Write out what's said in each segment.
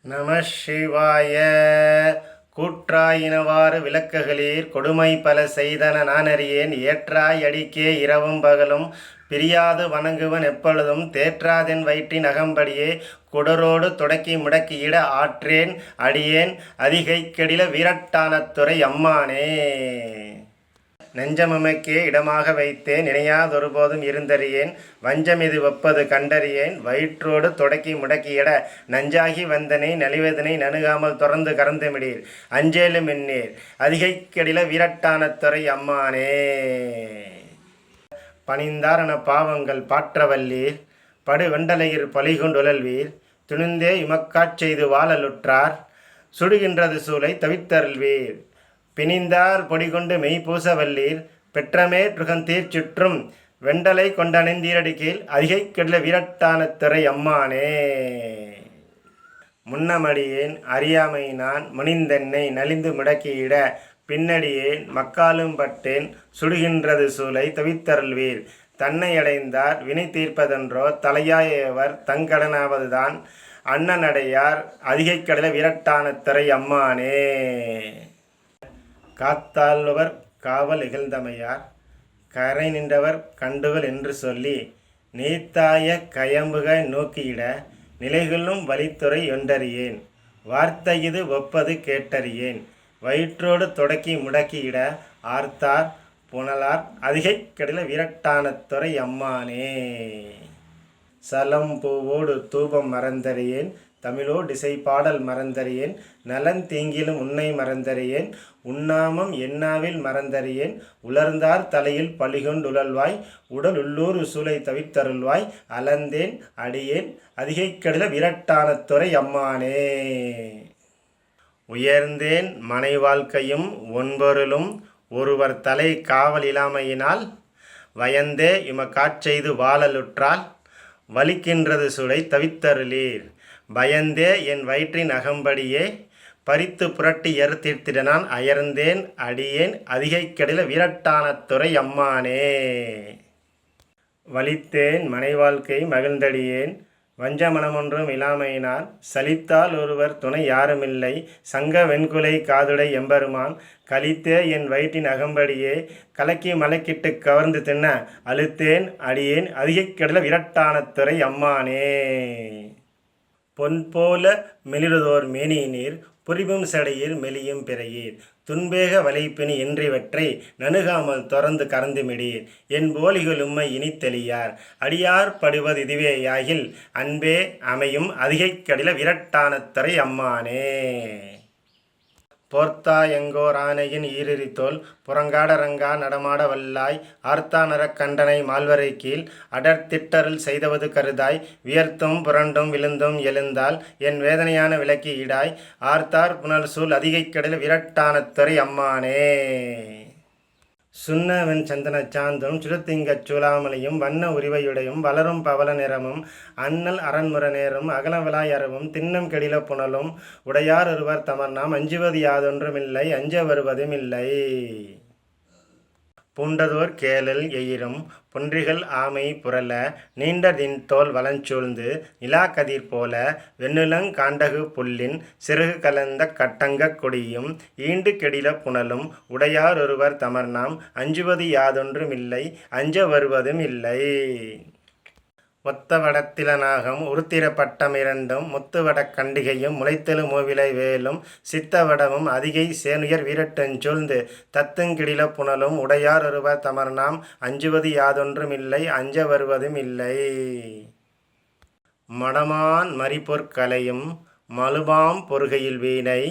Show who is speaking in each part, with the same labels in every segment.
Speaker 1: நம சிவாய. கூற்றாயினவாறு விளக்குகளீர் கொடுமை பல செய்தன நானறியேன். ஏற்றாய் அடிக்கே இரவும் பகலும் பிரியாது வணங்குவன் எப்பொழுதும் தேற்றாதென் வயிற்றின் அகம்படியே குடரோடு தொடக்கி முடக்கியிட ஆற்றேன் அடியேன் அதிகை கெடில வீரட்டானத்துறை அம்மானே. நெஞ்சமுமைக்கே இடமாக வைத்தேன் நினையாதொருபோதும் இருந்தறியேன். வஞ்சமிது ஒப்பது கண்டறியேன் வயிற்றோடு தொடக்கி முடக்கியிட நஞ்சாகி வந்தனை நலிவதனை நணுகாமல் தொடர்ந்து கறந்துமிடீர் அஞ்சேலும் எண்ணீர் அதிகைக்கெடில வீரட்டானத்துறை அம்மானே. பணிந்தாரண பாவங்கள் பாற்றவல்லீர் படு வெண்டலையிற் பலிகொண்டுழல்வீர் துணிந்தே இமக்காச் செய்து வாழலுற்றார் சுடுகின்றது சூளை தவித்தருள்வீர் பிணிந்தார் பொடிகொண்டு மெய்பூச வல்லீர் பெற்றமே ட்ருகந்தீர் சுற்றும் வெண்டலை கொண்டணைந்தீரடி கீழ் அதிகைக்கெடில வீரட்டானத்துறை அம்மானே. முன்னமடியேன் அறியாமை நான் முனிந்தென்னை நலிந்து முடக்கியிட பின்னடியேன் மக்காலும் பட்டேன் சுடுகின்றது சூளை தவித்தருள்வீர் தன்னை அடைந்தார் வினை தீர்ப்பதென்றோ தலையாயவர் தங்கடனாவதுதான் அண்ணனடையார் அதிகைக்கெடில வீரட்டானத்துறை அம்மானே. காத்தாழ்வர் காவல் இகழ்ந்தமையார் கரை நின்றவர் கண்டுகள் என்று சொல்லி நீத்தாய கயம்புக நோக்கியிட நிலைகளும் வழித்துறை ஒன்றறியேன் வார்த்தையிது ஒப்பது கேட்டறியேன் வயிற்றோடு தொடக்கி முடக்கியிட ஆர்த்தார் புனலார் அதிகைக்கெடில வீரட்டானத்துறை அம்மானே. சலம் பூவோடு தூபம் மறந்தறியேன் தமிழோ டிசை பாடல் மறந்தறியேன் நலன் தீங்கிலும் உன்னை மறந்தறியேன் உண்ணாமம் எண்ணாவில் மறந்தறியேன் உலர்ந்தார் தலையில் பலிகொண்டுழல்வாய் உடல் உள்ளூர் சூளை தவித்தருள்வாய் அலந்தேன் அடியேன் அதிகைக்கெடில வீரட்டானத்துறை அம்மானே. உயர்ந்தேன் மனை வாழ்க்கையும் ஒன்பொருளும் ஒருவர் தலை காவல் இல்லாமையினால் வயந்தே இமக்காச்செய்து வாழலுற்றால் வலிக்கின்றது சூளை தவித்தருளீர் பயந்தே என் வயிற்றின் அகம்படியே பறித்து புரட்டி எறுத்தீர்த்திட நான் அயர்ந்தேன் அடியேன் அதிகைக்கெடில வீரட்டானத்துறை அம்மானே. வலித்தேன் மனை வாழ்க்கை மகிழ்ந்தடியேன் வஞ்ச மனமொன்றும் இல்லாமையினால் சலித்தால் ஒருவர் துணை யாருமில்லை சங்க வெண்குலை காதுடை எம்பெருமான் கலித்தே என் வயிற்றின் அகம்படியே கலக்கி மலைக்கிட்டு கவர்ந்து தின்ன அழுத்தேன் அடியேன் அதிகைக்கெடில வீரட்டானத்துறை அம்மானே. பொன் போல மெலிடுதோர் மேனியினீர் புரிவும் சடையீர் மெலியும் பிறையீர் துன்பேக வலைப்பினி என்றிவற்றை நணுகாமல் தொடர்ந்து கறந்துமிடீர் என் போலிகள் உம்மை இனித்தெளியார் அடியார் படுவது இதுவேயாகில் அன்பே அமையும் அதிகைக்கெடில வீரட்டானத்துறை அம்மானே. போர்த்தாயங்கோர் ஆனையின் ஈரிரித்தோல் புறங்காடரங்கா நடமாட வல்லாய் ஆர்த்தானரக் கண்டனை மால்வரை கீழ் அடர்த்திட்டருள் செய்தவது கருதாய் வியர்த்தும் புரண்டும் விழுந்தும் எழுந்தால் என் வேதனையான விளக்கி ஈடாய் ஆர்த்தார் புனல் சூழ் அதிகைக்கெடில வீரட்டானத்துறை அம்மானே. சுண்ணவெண் சந்தன சாந்தும் சுடுத்திங்கச் சூளாமலையும் வண்ண உரிவையுடையும் வளரும் பவள நிறமும் அண்ணல் அரண்முற நேரும் அகலவலாய் அரவும் திண்ணம் கெடில புனலும் உடையார் ஒருவர் தமர் நாம் அஞ்சுவது யாதொன்றுமில்லை அஞ்ச வருவதும் இல்லை. பூண்டதோர் கேழல் எயிரும் பொன்றிகள் ஆமை புரள நீண்டதின் தோல் வலஞ்சூழ்ந்து நிலாக்கதிர் போல வெண்ணுலங் காண்டகு புல்லின் சிறகு கலந்த கட்டங்கக் கொடியும் ஈண்டு கெடில புனலும் உடையார் ஒருவர் தமர் நாம் அஞ்சுவது யாதொன்றுமில்லை அஞ்ச வருவதும் இல்லை. ஒத்த வடத்திலனாகம் உருத்திர பட்டம் இரண்டும் முத்துவடக் கண்டிகையும் முளைத்தெழு மூவிலை வேலும் சித்தவடமும் அதிகை சேனுயர் வீரட்டஞ்சூழ்ந்து தத்துங்கிடில புனலும் உடையார் ஒருவர் தமர் நாம் அஞ்சுவது யாதொன்றுமில்லை அஞ்ச வருவதும் இல்லை. மடமான் மரிபொற்கலையும் மழுபாம் பொறுகையில் வீணை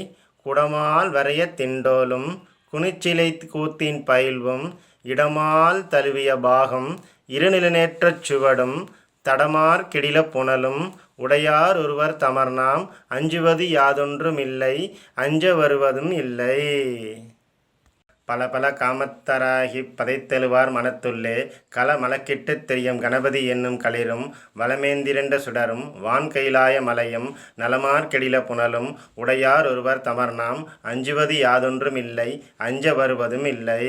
Speaker 1: குடமால் வரைய திண்டோலும் குனிச்சிலை கூத்தின் பயில்வும் இடமால் தழுவிய பாகம் இருநிலநேற்றச் சுவடும் தடமார் கெடில புனலும் உடையார் ஒருவர் தமர் நாம் அஞ்சுவது யாதொன்றுமில்லை அஞ்ச வருவதும் இல்லை. பல பல காமத்தராகிப் பதைத்தெழுவார் மனத்துள்ளே கள மலக்கிட்டுத் தெரியும் கணபதி என்னும் களிரும் வளமேந்திரண்ட சுடரும் வான் கைலாய மலையும் நலமார் கெடில புனலும் உடையார் ஒருவர் தமர் நாம் அஞ்சுவது யாதொன்றுமில்லை அஞ்ச வருவதும் இல்லை.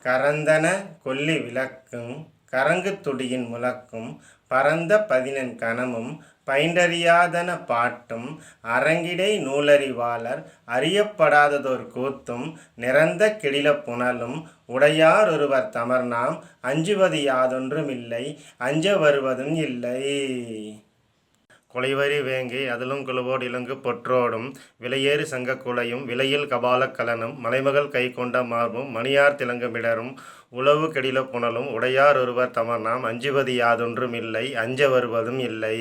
Speaker 1: கரந்தன கொல்லி விளக்கும் கரங்கு துடியின் முழக்கும் பரந்த பதினெண் கணமும் பயின்றறியாதன பாட்டும் அரங்கிடை நூலறிவாளர் அறியப்படாததோர் கூத்தும் நிறந்த கெடில புனலும் உடையார் ஒருவர் தமர்நாம் அஞ்சுவது யாதொன்றுமில்லை அஞ்ச வருவதும் இல்லை. குலைவரி வேங்கை அதிலும் குழுவோடு இலங்கு பொற்றோடும் விலையேறு சங்க குலையும் விலையில் கபாலக் கலனும் மலைமகள் கை கொண்ட மார்பும் மணியார் திலங்குமிடரும் உளவு கெடில புனலும் உடையார் ஒருவர் தமர்நாம் அஞ்சுவது யாதொன்றுமில்லை அஞ்ச வருவதும் இல்லை.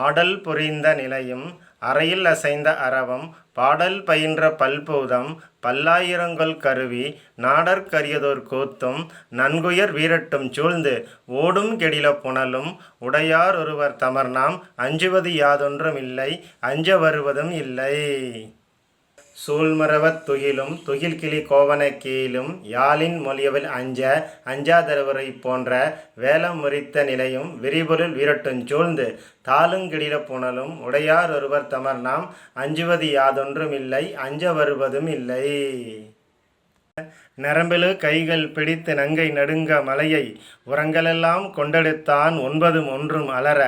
Speaker 1: ஆடல் புரிந்த நிலையும் அறையில் அசைந்த அரவம் பாடல் பயின்ற பல்பூதம் பல்லாயிரங்கொல் கருவி நாடற்கரியதோர் கூத்தும் நன்குயர் வீரட்டும் சூழ்ந்து ஓடும் கெடில புனலும் உடையார் ஒருவர் தமர்நாம் அஞ்சுவது யாதொன்றுமில்லை அஞ்ச வருவதும் இல்லை. சூழ்மரவத் துகிலும் துகில்கிளி கோவனக் கீழும் யாழின் மொழியவில் அஞ்சாதரவரை போன்ற வேலம் முறித்த நிலையும் விரிபொருள் வீரட்டுஞ் சூழ்ந்து தாளுங்கெடில புனலும் உடையார் ஒருவர் தமர்நாம் அஞ்சுவது யாதொன்றுமில்லை அஞ்ச வருவதும் இல்லை. நரம்பெழு கைகள் பிடித்து நங்கை நடுங்க மலையை உரங்களெல்லாம் கொண்டெடுத்தான் ஒன்பதும் ஒன்றும் அலற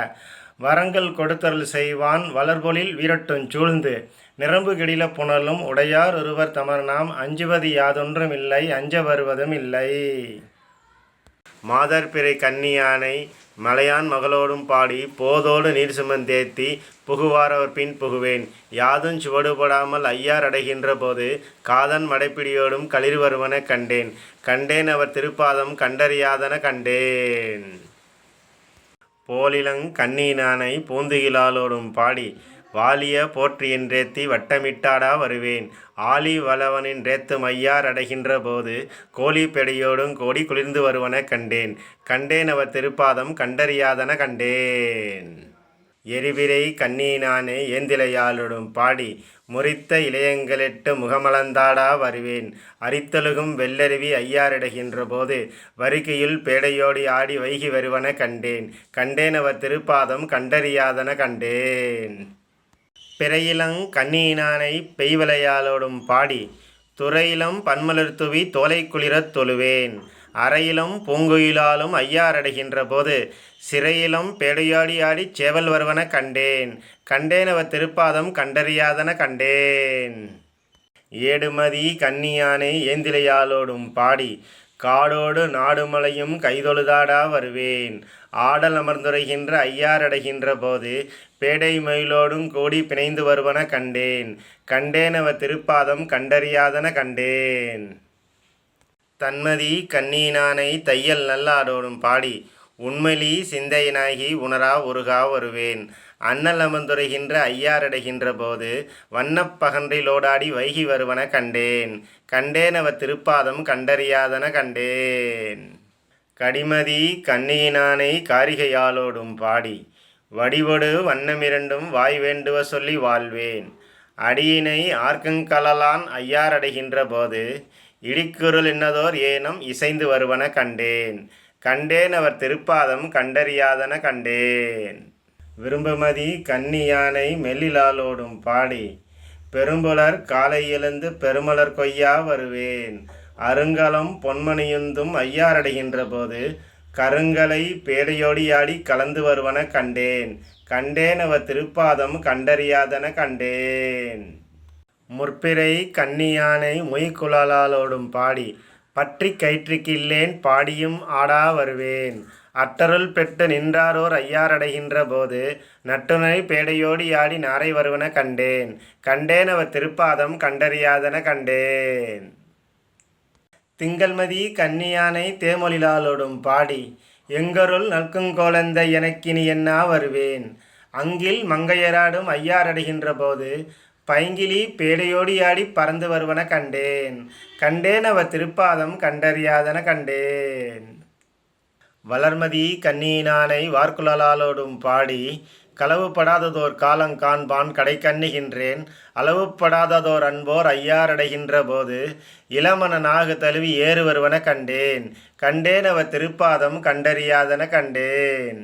Speaker 1: வரங்கள் கொடுத்தருள் செய்வான் வளர்பொழில் வீரட்டுஞ் சூழ்ந்து நிரம்பு கெடில புனலும் உடையார் ஒருவர் தமர்நாம் அஞ்சுவது யாதொன்றுமில்லை அஞ்ச வருவதும் இல்லை. மாதர்பிறை கன்னியானை மலையான் மகளோடும் பாடி போதோடு நீர் சுமந்தேத்தி புகுவாரவர் பின் புகுவேன் யாதும் சுவடுபடாமல் ஐயார் அடைகின்ற போது காதன் மடைப்பிடியோடும் களிர் வருவன கண்டேன் கண்டேன் அவர் திருப்பாதம் கண்டறியாதன கண்டேன். போலிலங் கண்ணீனானை பூந்துகிலாலோடும் பாடி வாலிய போற்றியென்றேத்தி வட்டமிட்டாடா வருவேன் ஆலி வளவனின்றேத்து மையார் அடைகின்ற போது கோழி பெடையோடும் கோடி குளிர்ந்து வருவன கண்டேன் கண்டேன் அவர் திருப்பாதம் கண்டறியாதன கண்டேன். எரிவிரை கண்ணீனானே ஏந்திலையாளுடும் பாடி முறித்த இளையங்களெட்டு முகமலர்ந்தாடா வருவேன் அரித்தழுகும் வெள்ளருவி ஐயாரிடுகின்ற போது வருகையில் பேடையோடி ஆடி வைகி வருவன கண்டேன் கண்டேன் அவர் திருப்பாதம் கண்டறியாதன கண்டேன். பிறையிலங் கண்ணீனானை பெய்வலையாளோடும் பாடி துறையிலம் பன்மலர் துவி தோலை குளிரத் தொழுவேன் அறையிலும் பூங்குயிலாலும் ஐயாரடைகின்ற போது சிறையிலும் பேடையாடி ஆடிச் சேவல் வருவன கண்டேன் கண்டேன் அவர் திருப்பாதம் கண்டறியாதன கண்டேன். ஏடுமதி கன்னியானை ஏந்திலையாளோடும் பாடி காடோடு நாடுமலையும் கைதொழுதாடா வருவேன் ஆடல் அமர்ந்துரைகின்ற ஐயாரடைகின்ற போது பேடை மயிலோடும் கூடி பிணைந்து வருவன கண்டேன் கண்டேன் அவர் திருப்பாதம் கண்டறியாதன கண்டேன். தன்மதி கண்ணீனானை தையல் நல்லாடோடும் பாடி உண்மைலி சிந்தையனாகி உணரா உருகா வருவேன் அண்ணல் அமர்ந்துரைகின்ற ஐயாரடைகின்ற போது வண்ணப்பகன்றிலோடாடி வைகி வருவன கண்டேன் கண்டேன் அவர் திருப்பாதம் கண்டறியாதன கண்டேன். கடிமதி கண்ணியினானை காரிகையாலோடும் பாடி வடிவொடு வண்ணமிரண்டும் வாய் வேண்டுவ சொல்லி வாழ்வேன் அடியினை ஆர்க்கங்கலான் ஐயாரடைகின்ற போது இடிக்குருள் என்னதோர் ஏனம் இசைந்து வருவன கண்டேன் கண்டேன் அவர் திருப்பாதம் கண்டறியாதன கண்டேன். விரும்புமதி கன்னியானை மெல்லிலாலோடும் பாடி பெரும்புலர் காலை எழுந்து பெருமலர் கொய்யா வருவேன் அருங்கலம் பொன்மணியுந்தும் ஐயாரடைகின்ற போது கருங்கலை பேடையோடியாடி கலந்து வருவன கண்டேன் கண்டேன் அவர் திருப்பாதம் கண்டறியாதன கண்டேன். முற்பிறை கன்னியானை மொய்குழலாலோடும் பாடி பற்றி கயிற்றுக்கில்லேன் பாடியும் ஆடா வருவேன் அட்டருள் பெற்று நின்றாரோர் ஐயாரடைகின்ற போது நட்டுணை பேடையோடி ஆடி நாரை வருவன கண்டேன் கண்டேன் அவர் திருப்பாதம் கண்டறியாதன கண்டேன். திங்கள்மதி கன்னியானை தேமொழிலாலோடும் பாடி எங்கருள் நல்குங்கோலந்த எனக்கினி என்னா வருவேன் அங்கில் மங்கையராடும் ஐயாரடைகின்ற போது பைங்கிலி பேடையோடி ஆடி பறந்து வருவன கண்டேன் கண்டேன் அவர் திருப்பாதம் கண்டறியாதன கண்டேன். வளர்மதி கண்ணீனானை வார்குழலாலோடும் பாடி களவுப்படாததோர் காலங் காண்பான் கடை கண்ணுகின்றேன் அளவுப்படாததோர் அன்போர் ஐயாரடைகின்ற போது இளமன நாகு தழுவி ஏறு வருவன கண்டேன் கண்டேன் அவர் திருப்பாதம் கண்டறியாதன கண்டேன்.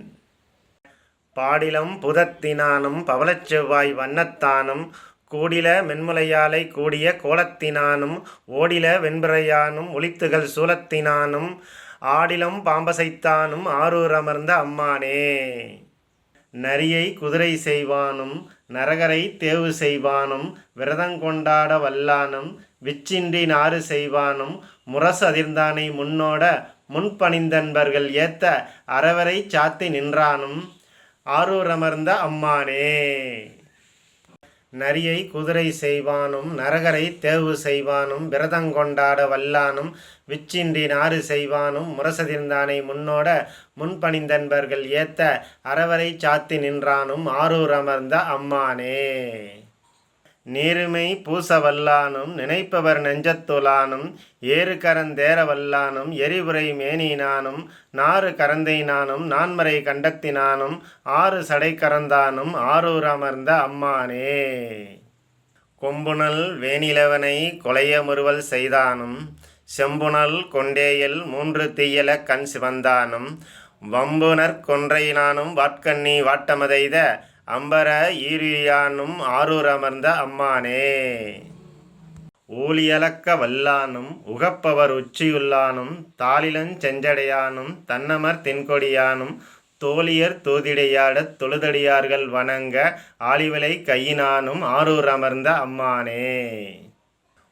Speaker 1: பாடிலம் புதத்தினானும் பவளச் செவ்வாய் வண்ணத்தானும் கூடில மென்முலையாலை கூடிய கோலத்தினானும் ஓடில வெண்பிறையானும் ஒளித்துகள் சூலத்தினானும் ஆடிலம் பாம்பசைத்தானும் ஆரூர் அமர்ந்த அம்மானே. நரியை குதிரை செய்வானும் நரகரை தேவு செய்வானும் விரதங்கொண்டாட வல்லானும் விச்சின்றி நாறு செய்வானும் முரசு அதிர்ந்தானை முன்னோட முன்பணிந்தன்பர்கள் ஏத்த அறவரை சாத்தி நின்றானும் ஆரூரமர்ந்த அம்மானே. நரியை குதிரை செய்வானும் நரகரை தேவு செய்வானும் விரதங்கொண்டாட வல்லானும் விச்சின்றி நாறு செய்வானும் முரசதிர்ந்தானை முன்னோட முன்பணிந்தன்பர்கள் ஏத்த அறவரை சாத்தி நின்றானும் ஆரூரமர்ந்த அம்மானே. நீருமை பூச வல்லானும் நினைப்பவர் நெஞ்சத்துலானும் ஏறு கரந்தேற வல்லானும் எரிபுரை மேனினானும் நாறு கரந்தைனானும் நான்மறை கண்டத்தினானும் ஆறு சடை கரந்தானும் ஆரூர் அமர்ந்த அம்மானே. கொம்புணல் வேணிலவனை கொலைய முறுவல் செய்தானும் செம்புணல் கொண்டேயல் மூன்று தீயல கண் சிவந்தானும் வம்புணர் கொன்றையினானும் வாட்கண்ணி வாட்டமதைத அம்பர ஈரியானும் ஆரூர் அமர்ந்த அம்மானே. ஊழியலக்க வல்லானும் உகப்பவர் உச்சியுள்ளானும் தாளிலஞ் செஞ்சடையானும் தன்னமர் தென்கொடியானும் தோழியர் தூதிடையாடத் தொழுதடியார்கள் வணங்க ஆலிவிலை கையினானும் ஆரூர் அமர்ந்த அம்மானே.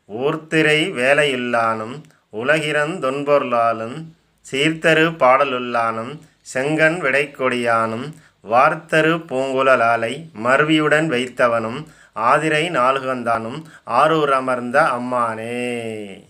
Speaker 1: ஊர்த்திரை வேலையுள்ளானும் உலகிறந்தொன்பொருளாலும் சீர்த்தரு பாடலுள்ளானும் செங்கண் விடைக்கொடியானும் வார்த்தரு பூங்குழலாலை மருவியுடன் வைத்தவனும் ஆதிரை நாளுகந்தானும் ஆரூர் அமர்ந்த அம்மானே.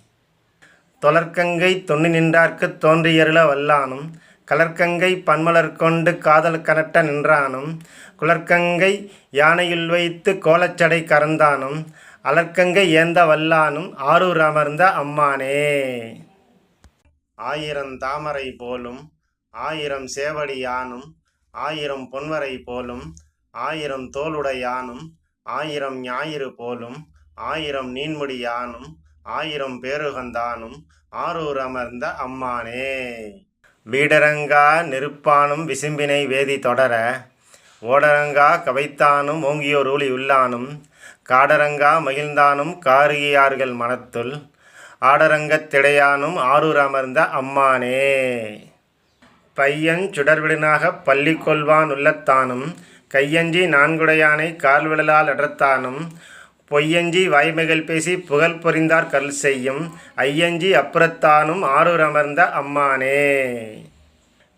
Speaker 1: தொலர்கங்கை தொன்னி நின்றார்க்குத் தோன்றியருள வல்லானும் கலர்கங்கை பன்மலர் கொண்டு காதல் கனட்ட நின்றானும் குலர்கங்கை யானையுள் வைத்து கோலச்சடை கறந்தானும் அலர்கங்கை ஏந்த வல்லானும் ஆரூர் அமர்ந்த அம்மானே. ஆயிரம் தாமரை போலும் ஆயிரம் சேவடியானும் ஆயிரம் பொன்வரை போலும் ஆயிரம் தோளுடையானும் ஆயிரம் ஞாயிறு போலும் ஆயிரம் நீன்முடியானும் ஆயிரம் பேருகந்தானும் ஆரூர் அமர்ந்த அம்மானே. வீடரங்கா நெருப்பானும் விசும்பினை வேதி தொடர ஓடரங்கா கவைத்தானும் ஓங்கியோர் ஊழி உள்ளானும் காடரங்கா மகிழ்ந்தானும் காரியார்கள் மனத்துள் ஆடரங்கத் திடையானும் ஆரூர் அமர்ந்த அம்மானே. பையன் சுடர்விடனாகப் பள்ளி கொள்வான் உள்ளத்தானும் கையஞ்சி நான்குடையானை கால்விழலால் அடர்த்தானும் பொய்யஞ்சி வாய்மைகள் பேசி புகழ் பொறிந்தார் கல் செய்யும் ஐயஞ்சி அப்புறத்தானும் ஆரூர் அமர்ந்த அம்மானே.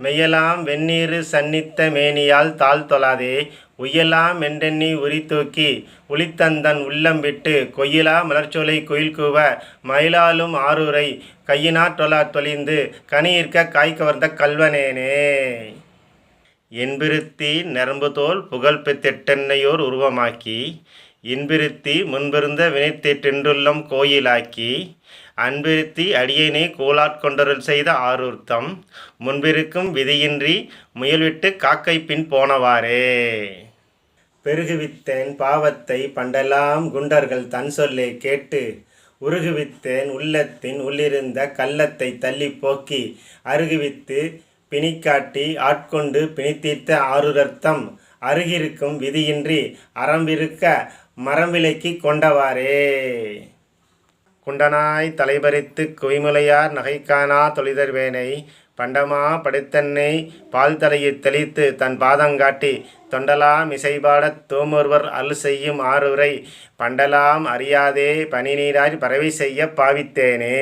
Speaker 1: மெய்யலாம் வெந்நீரு சன்னித்த மேனியால் தாழ் தொழாதே உய்யலாம் என்றெண்ணி உரி தூக்கி உளித்தந்தன் உள்ளம் விட்டு கொய்யிலா மலர்ச்சோலை குயில் கூவ மயிலாலும் ஆரூரை கையினாற் தொழா தொழிந்து கனியிற்க காய் கவர்ந்த கல்வனேனே. என்பிருத்தி நரம்புதோல் புகழ் பெற்றென்னையோர் உருவமாக்கி இன்பிருத்தி முன்பிருந்த வினைத்தென்றென்றுள்ளம் கோயிலாக்கி அன்பிருத்தி அடியேனை கோலாட்கொண்டருள் செய்த ஆரூர்த்தம் முன்பிருக்கும் விதியின்றி முயல்விட்டு காக்கை பின் போனவாறே. பெருகுவித்தேன் பாவத்தை பண்டெல்லாம் குண்டர்கள் தன் சொல்லை கேட்டு உருகுவித்தேன் உள்ளத்தின் உள்ளிருந்த கள்ளத்தை தள்ளி போக்கி அருகுவித்து பிணிக்காட்டி ஆட்கொண்டு பிணித்தீர்த்த ஆரூரர்த்தம் அருகிருக்கும் விதியின்றி அறம்பிருக்க மரம்பிலக்கி கொண்டவாறே. குண்டனாய் தலைபறித்து குவிமுலையார் நகைக்கானா தொழிதர்வேனை பண்டமா படைத்தன்னை பால் தலையை தெளித்து தன் பாதங்காட்டி தொண்டலாம் இசைபாடத் தோமொருவர் அல் செய்யும் ஆரூரை பண்டலாம் அறியாதே பனிநீராய் பறவை செய்ய பாவித்தேனே.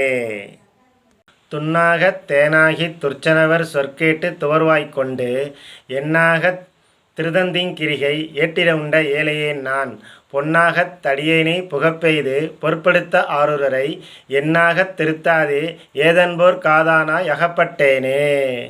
Speaker 1: துன்னாகத் தேனாகித் துர்ச்சனவர் சொற்கேட்டு துவர்வாய்க் கொண்டு என்னாகத் திருதந்திங்கிரிகை ஏட்டிட உண்ட ஏழையேன் நான் பொன்னாகத் தடியேனை புகப்பெய்து பொற்படுத்த ஆரூரரை என்னாகத் திருத்தாதே ஏதன்போர் காதானாய் அகப்பட்டேனே.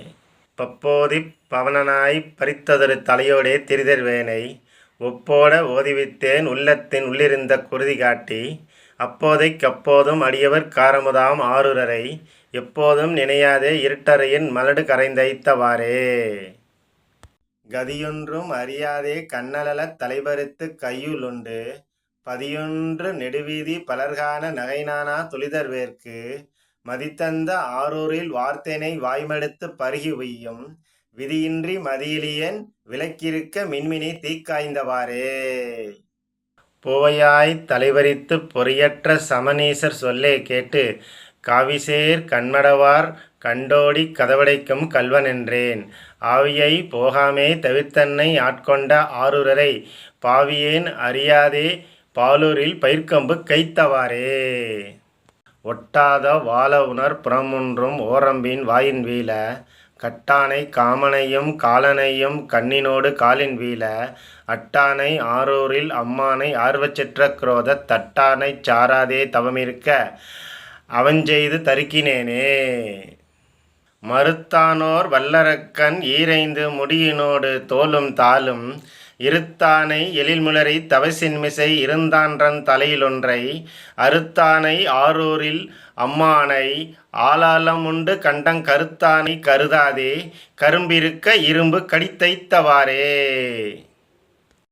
Speaker 1: பப்போதிப் பவனனாய் பறித்ததொரு தலையோடே திரிதர்வேனை ஒப்போட ஓதிவித்தேன் உள்ளத்தின் உள்ளிருந்த குருதி காட்டி அப்போதைக்கப்போதும் அடியவர் காரமுதாம் ஆரூரரை எப்போதும் நினையாதே இருட்டறையின் மலடு கரைந்தைத்தவாறே. கதியொன்றும் அறியாதே கண்ணலத் தலைபறித்து கையுளுண்டு பதியொன்று நெடுவீதி பலர்கான நகைநானா துளிதர்வேற்கு மதித்தந்த ஆரூரில் வார்த்தேனை வாய்மடுத்து பருகி உய்யும் விதியின்றி மதியிலியன் விலக்கிருக்க மின்மினி தீக்காய்ந்தவாறே. பூவையாய் தலைவரித்து பொறியற்ற சமநீசர் சொல்லே கேட்டு காவிசேர் கண்மடவார் கண்டோடி கதவடைக்கும் கள்வனென்றேன் ஆவியை போகாமே தவிர்த்தன்னை ஆட்கொண்ட ஆரூரரை பாவியேன் அறியாதே பாலூரில் பயிர்க்கம்பு கைத்தவாறே. ஒட்டாத வாளவுணர் புறமொன்றும் ஓரம்பின் வாயின் வீழ கட்டானை காமனையும் காலனையும் கண்ணினோடு காலின் வீழ அட்டானை ஆரூரில் அம்மானை ஆர்வச்செற்ற குரோதத் தட்டானைச் சாராதே தவமிருக்க அவஞ்செய்து தருக்கினேனே. மறுத்தானோர் வல்லரக்கன் ஈரைந்து முடியினோடு தோலும் தாளும் இருத்தானை எழில்முளரி தவசின்மிசை இருந்தான்றன் தலையிலொன்றை அறுத்தானை ஆரூரில் அம்மானை ஆளாளம் உண்டு கண்டங் கருத்தானை கருதாதே கரும்பிருக்க இரும்பு கடித்தைத்தவாறே.